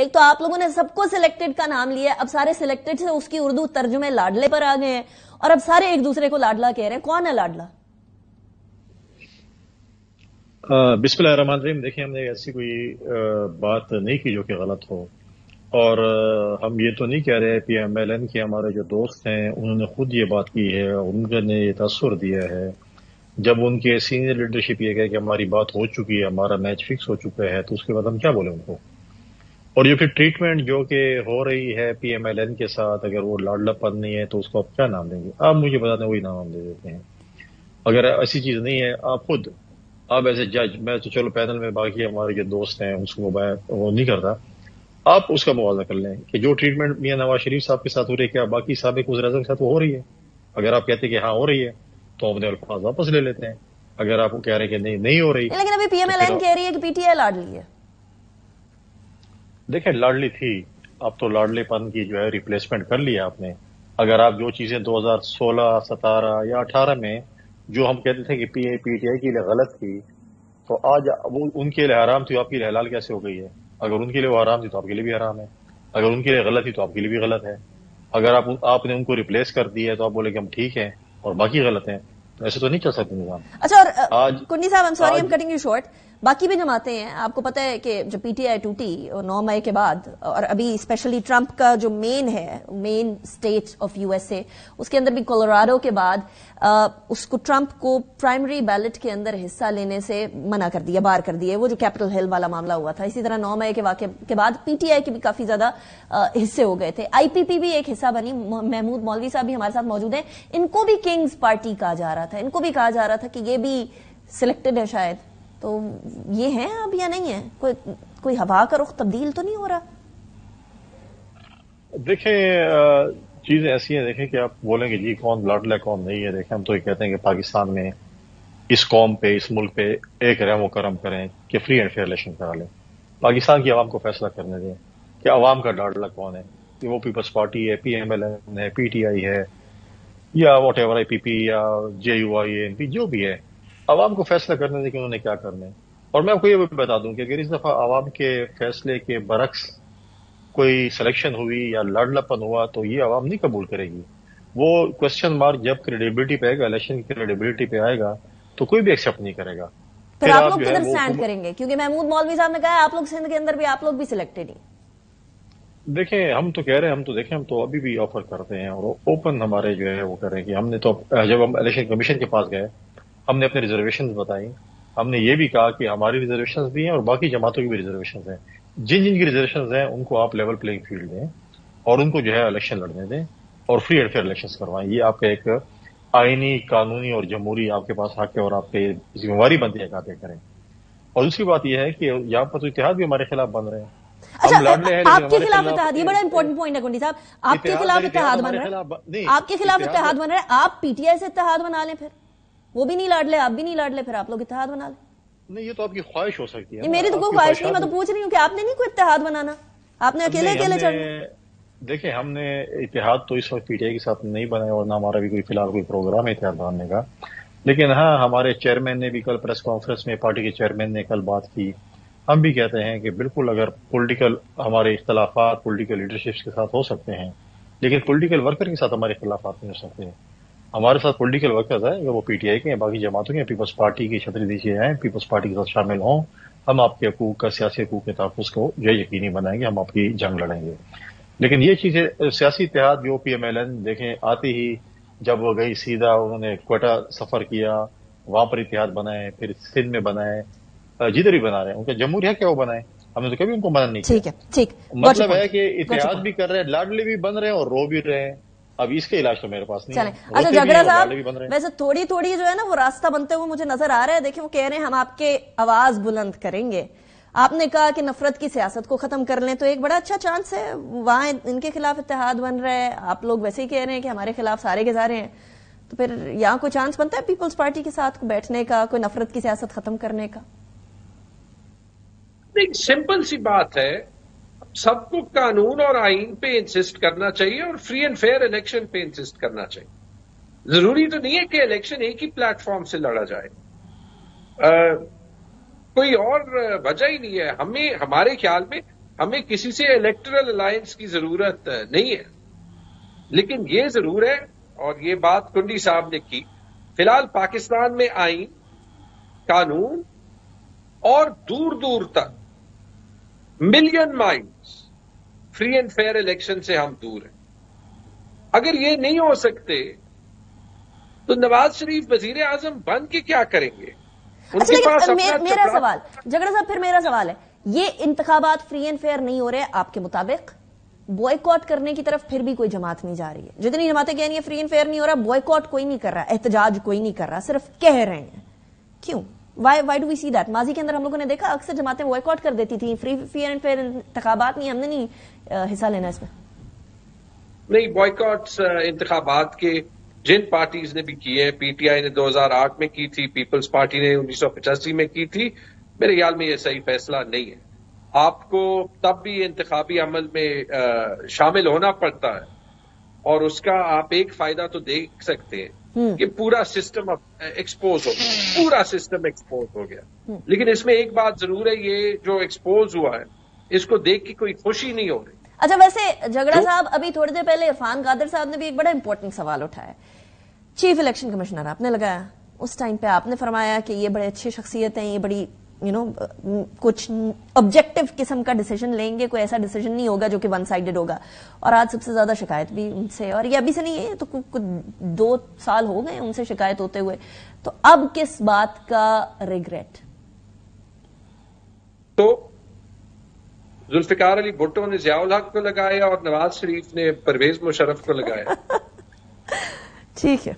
ایک تو آپ لوگوں نے سب کو سلیکٹڈ کا نام لیا ہے، اب سارے سلیکٹڈ سے اس کی اردو ترجمے لاڈلے پر آ گئے ہیں اور اب سارے ایک دوسرے کو لاڈلا کہہ رہے ہیں. کون ہے لاڈلا؟ بسم اللہ الرحمن الرحیم. دیکھیں، ہم نے ایسی کوئی بات نہیں کی جو کہ غلط ہو، اور ہم یہ تو نہیں کہہ رہے پی ایم ایل این کے ہمارے جو دوست ہیں انہوں نے خود یہ بات کی ہے، ان نے یہ تاثر دیا ہے. جب ان کے سینئر لیڈرشپ یہ کہے کہ ہماری بات ہو چکی ہے، ہمارا میچ فکس ہو چکا ہے، تو اس کے بعد ہم کیا بولیں ان کو؟ اور یہ پھر ٹریٹمنٹ جو کہ ہو رہی ہے پی ایم ایل این کے ساتھ، اگر وہ لاڈلا پن نہیں ہے تو اس کو آپ کیا نام دیں گے؟ آپ مجھے بتا دیں، وہی نام ہم دے دیتے ہیں. اگر ایسی چیز نہیں ہے، آپ ایز اے جج، میں تو چلو پینل میں باقی ہمارے جو دوست ہیں اس کو وہ نہیں کرتا، آپ اس کا موازنہ کر لیں کہ جو ٹریٹمنٹ میاں نواز شریف صاحب کے ساتھ ہو رہی ہے کیا باقی سابق وزیر اعظم کے ساتھ وہ ہو رہی ہے؟ اگر آپ کہتے ہیں کہ ہاں ہو رہی ہے تو اپنے الفاظ واپس لے لیتے ہیں. اگر آپ کو کہہ رہے ہیں کہ نہیں ہو رہی، لیکن ابھی پی ایم ایل این کہہ رہی ہے کہ پی ٹی آئی لاڈلی ہے. دیکھیں، لاڈلی تھی، اب تو لاڈلی پن کی جو ہے ریپلیسمنٹ کر لیا آپ نے. اگر آپ جو چیزیں 2016، 17 یا 18 میں جو ہم کہتے تھے کہ پی ٹی آئی کے لیے غلط تھی، تو آج وہ ان کے لیے حرام تھی، آپ کے لیے حلال کیسے ہو گئی ہے؟ اگر ان کے لیے وہ حرام تھی تو آپ کے لیے بھی حرام ہے، اگر ان کے لیے غلط تھی تو آپ کے لیے بھی غلط ہے. اگر آپ نے ان کو ریپلیس کر دیا ہے تو آپ بولے کہ ہم ٹھیک ہیں اور باقی غلط ہیں، تو ایسے تو نہیں چل سکتے نظام. اچھا، اور کنڈی صاحب، I'm sorry I'm cutting you short. باقی بھی جماعتیں ہیں، آپ کو پتہ ہے کہ جب پی ٹی آئی ٹوٹی 9 مئی کے بعد، اور ابھی اسپیشلی ٹرمپ کا جو main state of U S A, اس کے اندر بھی کولوراڈو کے بعد اس کو ٹرمپ کو پرائمری بیلٹ کے اندر حصہ لینے سے منع کر دیا، بار کر دیا. وہ جو کیپٹل ہل والا معاملہ ہوا تھا، اسی طرح 9 مئی کے واقعے کے بعد پی ٹی آئی کے بھی کافی زیادہ حصے ہو گئے تھے. آئی پی پی بھی ایک حصہ بنی. محمود مولوی صاحب بھی ہمارے ساتھ موجود ہیں. ان کو بھی کنگز پارٹی کہا جا رہا تھا، ان کو بھی کہا جا رہا تھا کہ یہ بھی سلیکٹڈ ہے شاید. تو یہ ہے اب یا نہیں ہے؟ کوئی ہوا کا رخ تبدیل تو نہیں ہو رہا؟ دیکھیں، چیزیں ایسی ہیں، دیکھیں کہ آپ بولیں گے جی کون لاڈلا کون نہیں ہے. دیکھیں، ہم تو یہ کہتے ہیں کہ پاکستان میں اس قوم پہ، اس ملک پہ ایک رحم و کرم کریں کہ فری اینڈ فیئر الیکشن کرا لیں. پاکستان کی عوام کو فیصلہ کرنے دیں کہ عوام کا لاڈلا کون ہے، کہ وہ پیپلز پارٹی ہے، پی ایم ایل این ہے، پی ٹی آئی ہے، یا واٹ ایور آئی پی پی یا جے یو آئی این پی، جو بھی ہے. عوام کو فیصلہ کرنے دیں کہ انہوں نے کیا کرنا ہے. اور میں آپ کو یہ بھی بتا دوں کہ اگر اس دفعہ عوام کے فیصلے کے برعکس کوئی سلیکشن ہوئی یا لاڈلا پن ہوا تو یہ عوام نہیں قبول کرے گی. وہ کوشچن مارک جب کریڈیبلٹی پہ آئے گا، الیکشن کی کریڈیبلٹی پہ آئے گا، تو کوئی بھی ایکسیپٹ نہیں کرے گا. پھر آپ لوگ کدھر اسٹینڈ کریں گے؟ کیونکہ محمود مولوی صاحب نے کہا آپ لوگ سندھ کے اندر بھی آپ لوگ بھی سلیکٹڈ ہیں. دیکھیں، ہم تو کہہ رہے ہیں، ہم تو ابھی بھی آفر کرتے ہیں اور اوپن ہمارے جو ہے وہ کریں کہ ہم نے تو جب ہم الیکشن کمیشن کے پاس گئے، ہم نے اپنے ریزرویشنز بتائی. ہم نے یہ بھی کہا کہ ہماری ریزرویشنز بھی ہیں اور باقی جماعتوں کی بھی ریزرویشنز ہیں. جن کی ریزرویشنز ہیں ان کو آپ لیول پلینگ فیلڈ دیں اور ان کو جو ہے الیکشن لڑنے دیں اور فری اینڈ فیئر الیکشنز کروائیں. یہ آپ کا ایک آئینی، قانونی اور جمہوری آپ کے پاس حق ہے اور آپ کے ذمہ داری بنتی ہے کہ آپ یہ کریں. اور دوسری بات یہ ہے کہ یہاں پر تو اتحاد بھی ہمارے خلاف بن رہے ہیں. اچھا، آپ کے خلاف اتحاد، یہ بڑا امپورٹنٹ پوائنٹ ہے کنڈی صاحب. آپ کے خلاف اتحاد بن رہا ہے، آپ کے خلاف اتحاد بن رہا ہے. آپ پی ٹی آئی سے اتحاد بنا لیں، پھر وہ بھی نہیں لاڈلے، آپ بھی نہیں لاڈلے، پھر آپ لوگ اتحاد بنا لیں. نہیں، یہ تو آپ کی خواہش ہو سکتی ہے. میری تو کوئی خواہش نہیں، میں تو پوچھ رہی ہوں کہ آپ نے نہیں کوئی اتحاد بنانا، آپ نے اکیلے چڑھنا. دیکھیں، ہم نے اتحاد تو اس وقت پی ٹی آئی کے ساتھ نہیں بنایا اور نہ ہمارا بھی کوئی فی الحال کوئی پروگرام ہے اتحاد بنانے کا. لیکن ہاں، ہمارے چیئرمین نے بھی کل پریس کانفرنس میں، پارٹی کے چیئرمین نے کل بات کی. ہم بھی کہتے ہیں کہ بالکل اگر پولیٹیکل ہمارے اختلافات پولیٹیکل لیڈرشپس کے ساتھ ہو سکتے ہیں، لیکن پولیٹیکل ورکر کے ساتھ ہمارے اختلافات نہیں ہو سکتے. ہمارے ساتھ پولیٹیکل ورکرز ہیں، اگر وہ پی ٹی آئی کے ہیں، باقی جماعتوں کے، پیپلز پارٹی کی چھتری نیچے ہیں، پیپلز پارٹی کے ساتھ شامل ہوں. ہم آپ کے حقوق کا، سیاسی حقوق کے تحفظ کو جو یقینی بنائیں گے، ہم آپ کی جنگ لڑیں گے. لیکن یہ چیزیں سیاسی اتحاد جو پی ایم ایل این، دیکھیں آتے ہی جب وہ گئی سیدھا انہوں نے کوئٹہ سفر کیا، وہاں پر اتحاد بنائے، پھر سندھ میں بنائے، جدھر بھی بنا رہے ہیں، ان کا جمہوری حق ہے وہ بنائے. ہم نے تو کبھی ان کو منع نہیں کیا. ٹھیک، مطلب ہے کہ اتحاد بھی کر رہے ہیں، لاڈلے بھی بن رہے ہیں اور رو بھی رہے ہیں. اب اس کا علاج تو میرے پاس نہیں ہے. اچھا جگرا صاحب، ویسے تھوڑی جو ہے نا وہ راستہ بنتے ہوئے مجھے نظر آ رہا ہے. دیکھیں، وہ کہہ رہے ہیں ہم آپ کے آواز بلند کریں گے. آپ نے کہا کہ نفرت کی سیاست کو ختم کر لیں، تو ایک بڑا اچھا چانس ہے. وہاں ان کے خلاف اتحاد بن رہا ہے، آپ لوگ ویسے ہی کہہ رہے ہیں کہ ہمارے خلاف سارے کے سارے ہیں. تو پھر یہاں کوئی چانس بنتا ہے پیپلز پارٹی کے ساتھ بیٹھنے کا، کوئی نفرت کی سیاست ختم کرنے کا؟ ایک سمپل سی بات ہے، سب کو قانون اور آئین پہ انسسٹ کرنا چاہیے اور فری اینڈ فیئر الیکشن پہ انسسٹ کرنا چاہیے. ضروری تو نہیں ہے کہ الیکشن ایک ہی پلیٹ فارم سے لڑا جائے، کوئی اور وجہ ہی نہیں ہے. ہمارے خیال میں ہمیں کسی سے الیکٹرل الائنس کی ضرورت نہیں ہے، لیکن یہ ضرور ہے، اور یہ بات کنڈی صاحب نے کی، فی الحال پاکستان میں آئین، قانون اور دور دور تک million miles free and fair election سے ہم دور ہیں۔ اگر یہ نہیں ہو سکتے تو نواز شریف وزیر اعظم بن کے کیا کریں گے؟ ان کے پاس میرا سوال جھگڑا صاحب، پھر میرا سوال ہے، یہ انتخابات فری اینڈ فیئر نہیں ہو رہے آپ کے مطابق، بوائیکاٹ کرنے کی طرف پھر بھی کوئی جماعت نہیں جا رہی ہے؟ جتنی جماعتیں کہہ رہی ہیں فری اینڈ فیئر نہیں ہو رہا، بوائیکاٹ کوئی نہیں کر رہا، احتجاج کوئی نہیں کر رہا، صرف کہہ رہے ہیں، کیوں؟ Why do we see that? ماضی کے اندر ہم لوگوں نے دیکھا اکثر جماعتیں بوائیکاٹ کر دیتی تھیں، فری اینڈ فیئر انتخابات نہیں، ہم نے نہیں حصہ لینا اس میں۔ نہیں، بوائیکاٹس انتخابات کے جن پارٹیز نے بھی کیے ہیں، پی ٹی آئی نے 2008 میں کی تھی، پیپلز پارٹی نے 1985 میں کی تھی، میرے خیال میں یہ صحیح فیصلہ نہیں ہے۔ آپ کو تب بھی انتخابی عمل میں شامل ہونا پڑتا ہے، اور اس کا آپ ایک فائدہ تو دیکھ سکتے ہیں کہ پورا سسٹم ایکسپوز ہو گیا، پورا سسٹم ایکسپوز ہو گیا۔ لیکن اس میں ایک بات ضرور ہے، یہ جو ایکسپوز ہوا ہے اس کو دیکھ کے کوئی خوشی نہیں ہو رہی۔ اچھا، ویسے جھگڑا صاحب ابھی تھوڑی دیر پہلے عرفان قادر صاحب نے بھی ایک بڑا امپورٹنٹ سوال اٹھایا، چیف الیکشن کمشنر آپ نے لگایا، اس ٹائم پہ آپ نے فرمایا کہ یہ بڑے اچھی شخصیت ہیں، یہ بڑی کچھ آبجیکٹو قسم کا ڈیسیجن لیں گے، کوئی ایسا ڈیسیجن نہیں ہوگا جو کہ ون سائیڈڈ ہوگا، اور آج سب سے زیادہ شکایت بھی ان سے، اور یہ ابھی سے نہیں ہے، تو 2 سال ہو گئے ان سے شکایت ہوتے ہوئے، تو اب کس بات کا ریگریٹ؟ تو ذوالفقار علی بھٹو نے ضیاء الحق کو لگایا اور نواز شریف نے پرویز مشرف کو لگایا۔ ٹھیک ہے۔